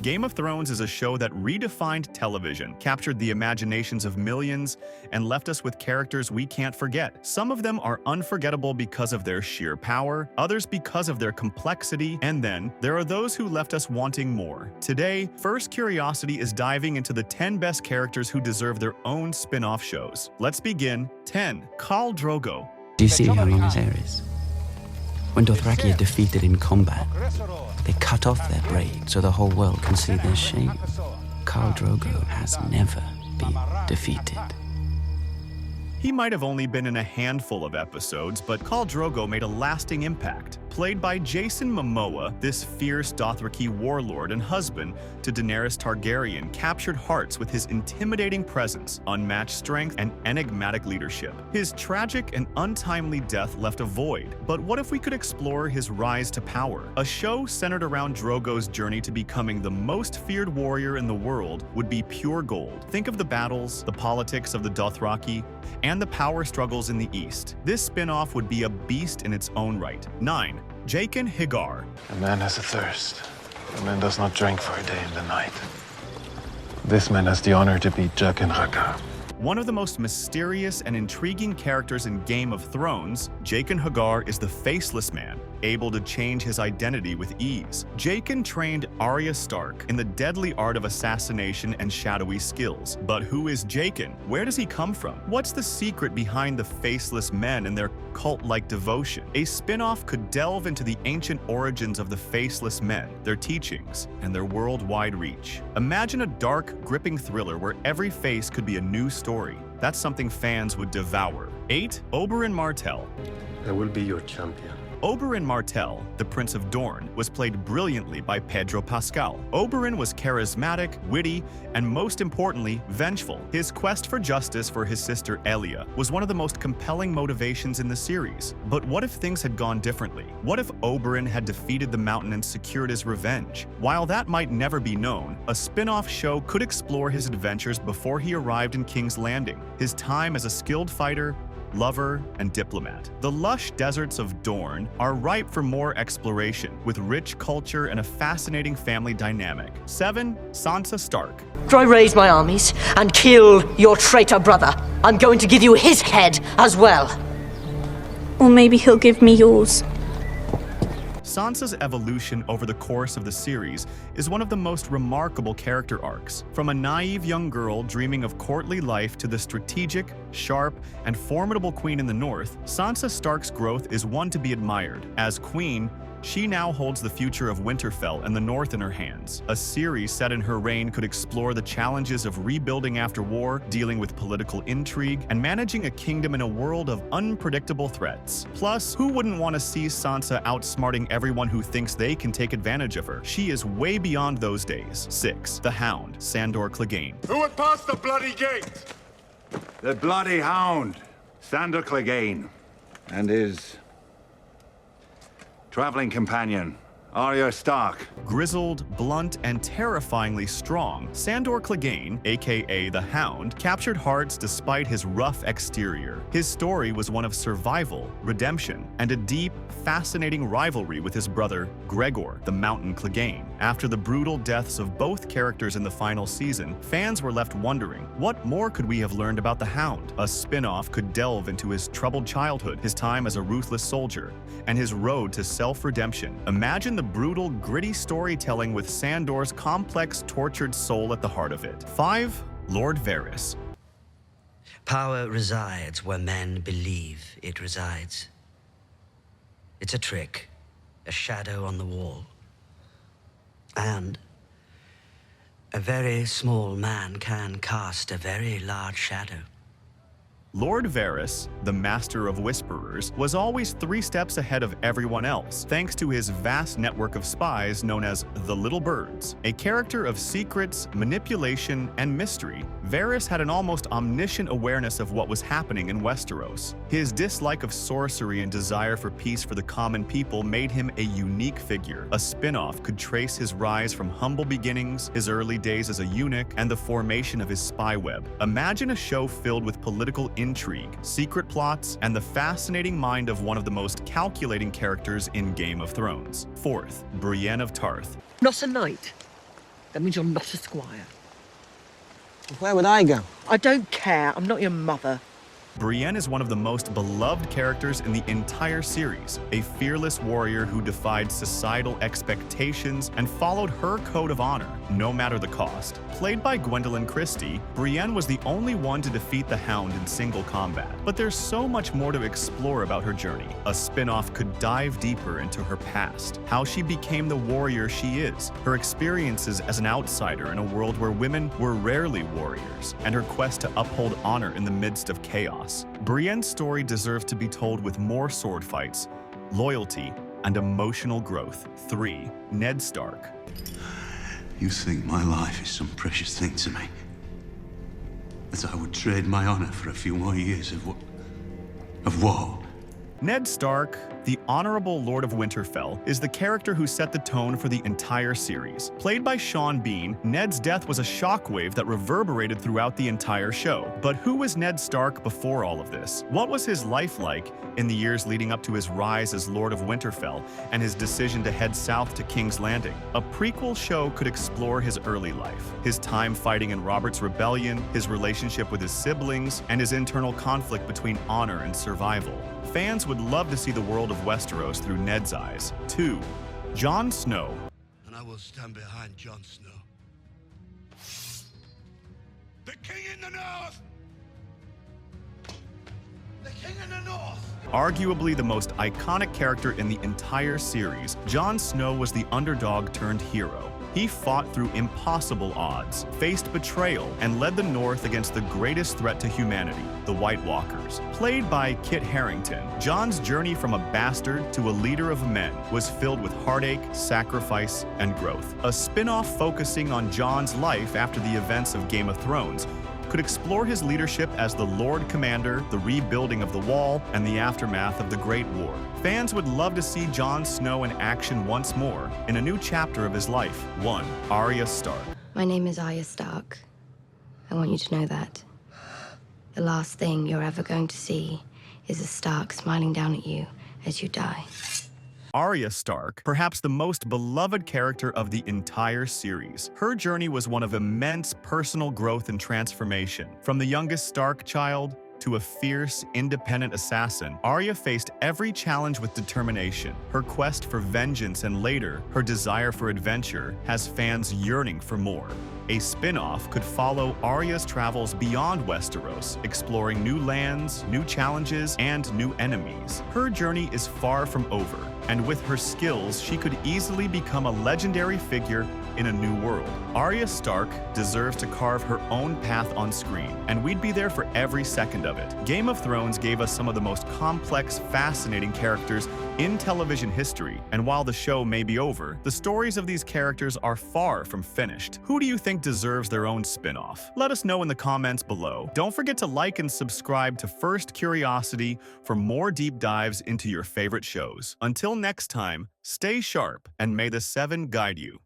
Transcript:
Game of Thrones is a show that redefined television, captured the imaginations of millions, and left us with characters we can't forget. Some of them are unforgettable because of their sheer power, others because of their complexity, and then there are those who left us wanting more. Today, First Curiosity is diving into the 10 best characters who deserve their own spin-off shows. Let's begin. 10. Khal Drogo. Do you see how long his hair is? When Dothraki are defeated in combat, they cut off their braid so the whole world can see their shame. Kal Drogo has never been defeated. He might have only been in a handful of episodes, but Khal Drogo made a lasting impact. Played by Jason Momoa, this fierce Dothraki warlord and husband to Daenerys Targaryen captured hearts with his intimidating presence, unmatched strength, and enigmatic leadership. His tragic and untimely death left a void, but what if we could explore his rise to power? A show centered around Drogo's journey to becoming the most feared warrior in the world would be pure gold. Think of the battles, the politics of the Dothraki, and the power struggles in the East. This spin-off would be a beast in its own right. 9. Jaqen H'ghar. A man has a thirst. A man does not drink for a day and a night. This man has the honor to be Jaqen H'ghar. One of the most mysterious and intriguing characters in Game of Thrones, Jaqen H'ghar is the Faceless Man, able to change his identity with ease. Jaqen trained Arya Stark in the deadly art of assassination and shadowy skills. But who is Jaqen? Where does he come from? What's the secret behind the Faceless Men and their cult-like devotion? A spin-off could delve into the ancient origins of the Faceless Men, their teachings, and their worldwide reach. Imagine a dark, gripping thriller where every face could be a new story. That's something fans would devour. 8. Oberin Martell. I will be your champion. Oberin Martell, the Prince of Dorne, was played brilliantly by Pedro Pascal. Oberyn was charismatic, witty, and most importantly, vengeful. His quest for justice for his sister Elia was one of the most compelling motivations in the series. But what if things had gone differently? What if Oberyn had defeated the Mountain and secured his revenge? While that might never be known, a spin-off show could explore his adventures before he arrived in King's Landing, his time as a skilled fighter, lover, and diplomat. The lush deserts of Dorne are ripe for more exploration, with rich culture and a fascinating family dynamic. 7. Sansa Stark. After I raise my armies and kill your traitor brother, I'm going to give you his head as well. Or maybe he'll give me yours. Sansa's evolution over the course of the series is one of the most remarkable character arcs. From a naive young girl dreaming of courtly life to the strategic, sharp, and formidable queen in the north, Sansa Stark's growth is one to be admired. As queen, she now holds the future of Winterfell and the North in her hands. A series set in her reign could explore the challenges of rebuilding after war, dealing with political intrigue, and managing a kingdom in a world of unpredictable threats. Plus, who wouldn't want to see Sansa outsmarting everyone who thinks they can take advantage of her? She is way beyond those days. 6. The Hound, Sandor Clegane. Who would pass the bloody gate? The bloody Hound, Sandor Clegane, and his traveling companion, Arya Stark. Grizzled, blunt, and terrifyingly strong, Sandor Clegane, aka the Hound, captured hearts despite his rough exterior. His story was one of survival, redemption, and a deep, fascinating rivalry with his brother, Gregor, the Mountain Clegane. After the brutal deaths of both characters in the final season, fans were left wondering, what more could we have learned about the Hound? A spin-off could delve into his troubled childhood, his time as a ruthless soldier, and his road to self-redemption. Imagine the brutal, gritty storytelling with Sandor's complex, tortured soul at the heart of it. 5. Lord Varys. Power resides where men believe it resides. It's a trick, a shadow on the wall. And a very small man can cast a very large shadow. Lord Varys, the Master of Whisperers, was always 3 steps ahead of everyone else, thanks to his vast network of spies known as the Little Birds. A character of secrets, manipulation, and mystery, Varys had an almost omniscient awareness of what was happening in Westeros. His dislike of sorcery and desire for peace for the common people made him a unique figure. A spin-off could trace his rise from humble beginnings, his early days as a eunuch, and the formation of his spy web. Imagine a show filled with political intrigue, secret plots, and the fascinating mind of one of the most calculating characters in Game of Thrones. 4th, Brienne of Tarth. Not a knight, That means you're not a squire. Where would I go? I don't care. I'm not your mother. Brienne is one of the most beloved characters in the entire series, a fearless warrior who defied societal expectations and followed her code of honor, no matter the cost. Played by Gwendolyn Christie, Brienne was the only one to defeat the Hound in single combat. But there's so much more to explore about her journey. A spin-off could dive deeper into her past, how she became the warrior she is, her experiences as an outsider in a world where women were rarely warriors, and her quest to uphold honor in the midst of chaos. Brienne's story deserves to be told with more sword fights, loyalty, and emotional growth. 3. Ned Stark. You think my life is some precious thing to me? That I would trade my honor for a few more years of war? Ned Stark, the Honorable Lord of Winterfell, is the character who set the tone for the entire series. Played by Sean Bean, Ned's death was a shockwave that reverberated throughout the entire show. But who was Ned Stark before all of this? What was his life like in the years leading up to his rise as Lord of Winterfell and his decision to head south to King's Landing? A prequel show could explore his early life, his time fighting in Robert's Rebellion, his relationship with his siblings, and his internal conflict between honor and survival. Fans would love to see the world of Westeros through Ned's eyes. 2. Jon Snow. And I will stand behind Jon Snow. The King in the North! The King in the North! Arguably the most iconic character in the entire series, Jon Snow was the underdog turned hero. He fought through impossible odds, faced betrayal, and led the North against the greatest threat to humanity, the White Walkers. Played by Kit Harington, Jon's journey from a bastard to a leader of men was filled with heartache, sacrifice, and growth. A spin-off focusing on Jon's life after the events of Game of Thrones could explore his leadership as the Lord Commander, the rebuilding of the Wall, and the aftermath of the Great War. Fans would love to see Jon Snow in action once more in a new chapter of his life. 1. Arya Stark. My name is Arya Stark. I want you to know that. The last thing you're ever going to see is a Stark smiling down at you as you die. Arya Stark, perhaps the most beloved character of the entire series. Her journey was one of immense personal growth and transformation. From the youngest Stark child to a fierce, independent assassin, Arya faced every challenge with determination. Her quest for vengeance and later, her desire for adventure has fans yearning for more. A spin-off could follow Arya's travels beyond Westeros, exploring new lands, new challenges, and new enemies. Her journey is far from over, and with her skills, she could easily become a legendary figure in a new world. Arya Stark deserves to carve her own path on screen, and we'd be there for every second of it. Game of Thrones gave us some of the most complex, fascinating characters in television history, and while the show may be over, the stories of these characters are far from finished. Who do you think deserves their own spin-off? Let us know in the comments below. Don't forget to like and subscribe to First Curiosity for more deep dives into your favorite shows. Until next time, stay sharp, and may the 7 guide you.